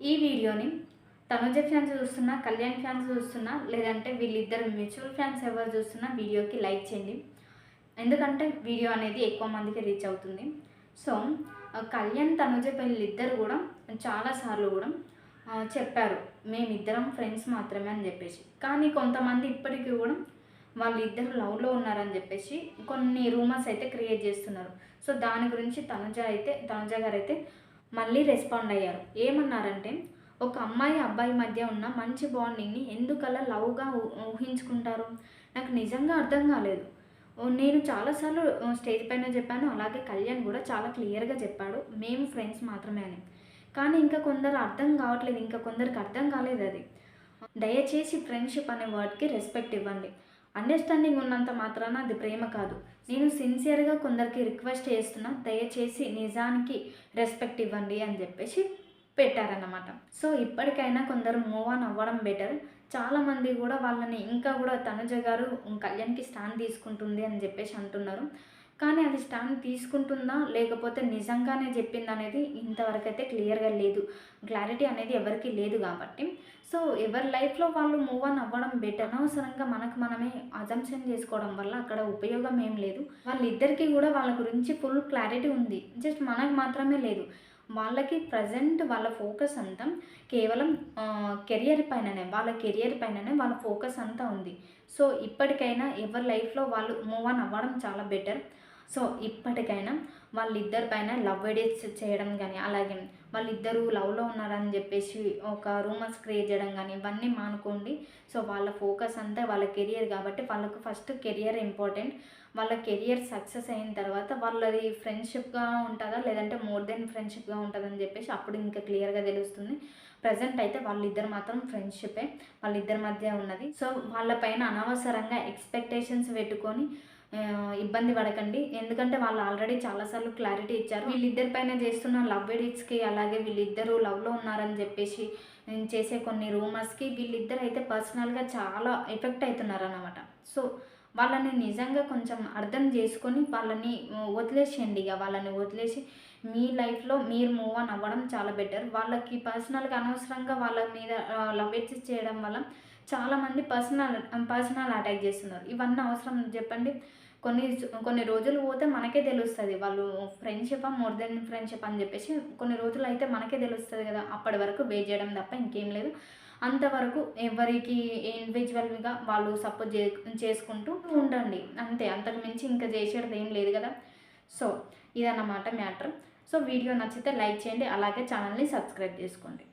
ఈ వీడియోని తనుజ ఫ్యాన్స్ చూస్తున్నా, కళ్యాణ్ ఫ్యాన్స్ చూస్తున్నా, లేదంటే వీళ్ళిద్దరు మ్యూచువల్ ఫ్యాన్స్ ఎవరు చూస్తున్నా వీడియోకి లైక్ చేయండి. ఎందుకంటే వీడియో అనేది ఎక్కువ మందికి రీచ్ అవుతుంది. సో కళ్యాణ్ తనుజ వీళ్ళిద్దరు కూడా చాలాసార్లు కూడా చెప్పారు మేమిద్దరం ఫ్రెండ్స్ మాత్రమే అని చెప్పేసి. కానీ కొంతమంది ఇప్పటికీ కూడా వాళ్ళిద్దరు లవ్లో ఉన్నారని చెప్పేసి కొన్ని రూమర్స్ అయితే క్రియేట్ చేస్తున్నారు. సో దాని గురించి తనుజ గారు అయితే మళ్ళీ రెస్పాండ్ అయ్యారు. ఏమన్నారంటే, ఒక అమ్మాయి అబ్బాయి మధ్య ఉన్న మంచి బాండింగ్ని ఎందుకలా లవ్గా ఊహించుకుంటారు, నాకు నిజంగా అర్థం కాలేదు. నేను చాలాసార్లు స్టేజ్ పైన చెప్పాను, అలాగే కళ్యాణ్ కూడా చాలా క్లియర్గా చెప్పాడు మేము ఫ్రెండ్స్ మాత్రమే అని. కానీ ఇంకా కొందరు అర్థం కావట్లేదు, ఇంకా కొందరికి అర్థం కాలేదు అది. దయచేసి ఫ్రెండ్షిప్ అనే వర్డ్కి రెస్పెక్ట్ ఇవ్వండి. అండర్స్టాండింగ్ ఉన్నంత మాత్రాన అది ప్రేమ కాదు. నేను సిన్సియర్గా కొందరికి రిక్వెస్ట్ చేస్తున్నా, దయచేసి నిజానికి రెస్పెక్ట్ ఇవ్వండి అని చెప్పేసి పెట్టారన్నమాట. సో ఇప్పటికైనా కొందరు మూవ్ ఆన్ అవ్వడం బెటర్. చాలామంది కూడా వాళ్ళని ఇంకా కూడా తనుజ గారు కళ్యాణ్కి స్టాండ్ తీసుకుంటుంది అని చెప్పేసి అంటున్నారు. కానీ అది స్టాండ్ తీసుకుంటుందా లేకపోతే నిజంగానే చెప్పింది అనేది ఇంతవరకు అయితే క్లియర్గా లేదు, క్లారిటీ అనేది ఎవరికి లేదు. కాబట్టి సో ఎవరి లైఫ్లో వాళ్ళు మూవ్ ఆన్ అవ్వడం బెటర్. అనవసరంగా మనమే అజంప్షన్ చేసుకోవడం వల్ల అక్కడ ఉపయోగం ఏం లేదు. వాళ్ళిద్దరికీ కూడా వాళ్ళ గురించి ఫుల్ క్లారిటీ ఉంది, జస్ట్ మనకు మాత్రమే లేదు. వాళ్ళకి ప్రజెంట్ వాళ్ళ ఫోకస్ అంతా కేవలం కెరియర్ పైననే, వాళ్ళ కెరియర్ పైననే వాళ్ళ ఫోకస్ అంతా ఉంది. సో ఇప్పటికైనా ఎవరి లైఫ్లో వాళ్ళు మూవ్ ఆన్ అవ్వడం చాలా బెటర్. సో ఇప్పటికైనా వాళ్ళిద్దరి పైన లవ్ ఎడిట్స్ చేయడం కానీ, అలాగే వాళ్ళిద్దరూ లవ్లో ఉన్నారని చెప్పేసి ఒక రూమర్స్ క్రియేట్ చేయడం కానీ ఇవన్నీ మానుకోండి. సో వాళ్ళ ఫోకస్ అంతా వాళ్ళ కెరియర్ కాబట్టి వాళ్ళకు ఫస్ట్ కెరియర్ ఇంపార్టెంట్. వాళ్ళ కెరియర్ సక్సెస్ అయిన తర్వాత వాళ్ళది ఫ్రెండ్షిప్గా ఉంటుందా లేదంటే మోర్ దెన్ ఫ్రెండ్షిప్గా ఉంటుందని చెప్పేసి అప్పుడు ఇంకా క్లియర్గా తెలుస్తుంది. ప్రజెంట్ అయితే వాళ్ళిద్దరు మాత్రం ఫ్రెండ్షిప్పే వాళ్ళిద్దరి మధ్య ఉన్నది. సో వాళ్ళపైన అనవసరంగా ఎక్స్పెక్టేషన్స్ పెట్టుకొని ఇబ్బంది పడకండి. ఎందుకంటే వాళ్ళు ఆల్రెడీ చాలాసార్లు క్లారిటీ ఇచ్చారు. వీళ్ళిద్దరి పైన చేస్తున్న లవ్ ఎడిట్స్కి, అలాగే వీళ్ళిద్దరూ లవ్లో ఉన్నారని చెప్పేసి చేసే కొన్ని రూమర్స్కి వీళ్ళిద్దరు అయితే పర్సనల్గా చాలా ఎఫెక్ట్ అవుతున్నారు అన్నమాట. సో వాళ్ళని నిజంగా కొంచెం అర్థం చేసుకొని వాళ్ళని వదిలేసేయండి. ఇక వాళ్ళని వదిలేసి మీ లైఫ్లో మీరు మూవ్ ఆన్ అవ్వడం చాలా బెటర్. వాళ్ళకి పర్సనల్గా అనవసరంగా వాళ్ళ మీద లవ్ ఎడిట్స్ చేయడం వల్ల చాలామంది పర్సనల్ అటాక్ చేస్తున్నారు. ఇవన్నీ అవసరం చెప్పండి. కొన్ని రోజులు పోతే మనకే తెలుస్తుంది వాళ్ళు ఫ్రెండ్షిప్ మోర్ దెన్ ఫ్రెండ్షిప్ అని చెప్పేసి కొన్ని రోజులు అయితే మనకే తెలుస్తుంది కదా. అప్పటి వరకు వెయిట్ చేయడం తప్ప ఇంకేం లేదు. అంతవరకు ఎవరికి ఇండివిజువల్గా వాళ్ళు సపోర్ట్ చేసుకుంటూ ఉండండి అంతే, అంతకు మించి ఇంకా చేసేది ఏం లేదు కదా. సో ఇదన్నమాట మ్యాటర్. సో వీడియో నచ్చితే లైక్ చేయండి, అలాగే ఛానల్ని సబ్స్క్రైబ్ చేసుకోండి.